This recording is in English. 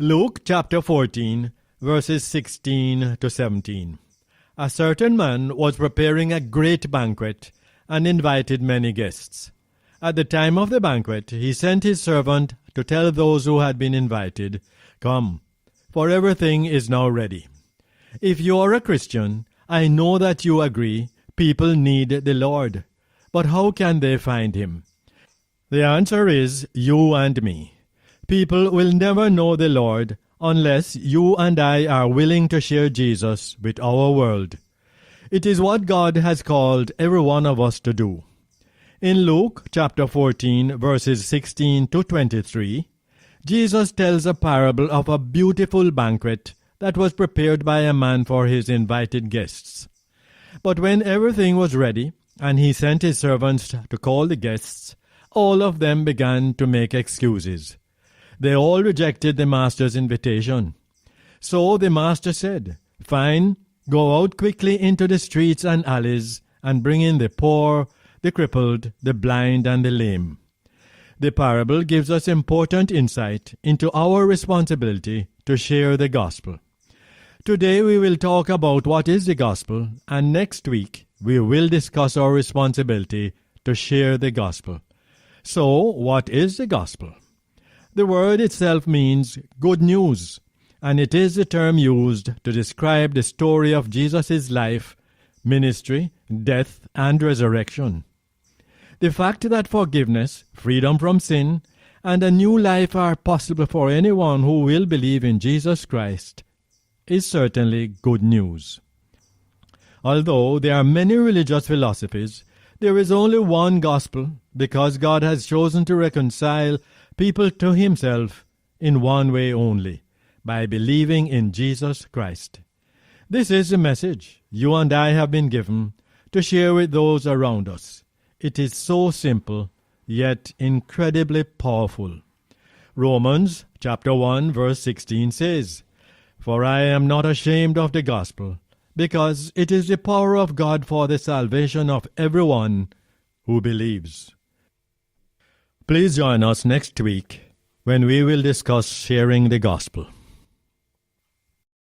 Luke chapter 14, verses 16 to 17. A certain man was preparing a great banquet and invited many guests. At the time of the banquet, he sent his servant to tell those who had been invited, "Come, for everything is now ready." If you are a Christian, I know that you agree people need the Lord. But how can they find him? The answer is you and me. People will never know the Lord unless you and I are willing to share Jesus with our world. It is what God has called every one of us to do. In Luke chapter 14, verses 16 to 23, Jesus tells a parable of a beautiful banquet that was prepared by a man for his invited guests. But when everything was ready, and he sent his servants to call the guests, all of them began to make excuses. They all rejected the master's invitation. So the master said, "Fine, go out quickly into the streets and alleys and bring in the poor, the crippled, the blind, and the lame." The parable gives us important insight into our responsibility to share the gospel. Today we will talk about what is the gospel, and next week we will discuss our responsibility to share the gospel. So, what is the gospel? The word itself means good news, and it is the term used to describe the story of Jesus' life, ministry, death, and resurrection. The fact that forgiveness, freedom from sin, and a new life are possible for anyone who will believe in Jesus Christ is certainly good news. Although there are many religious philosophies, there is only one gospel because God has chosen to reconcile people to himself in one way only, by believing in Jesus Christ. This is the message you and I have been given to share with those around us. It is so simple, yet incredibly powerful. Romans chapter 1 verse 16 says, "For I am not ashamed of the gospel, because it is the power of God for the salvation of everyone who believes." Please join us next week when we will discuss sharing the gospel.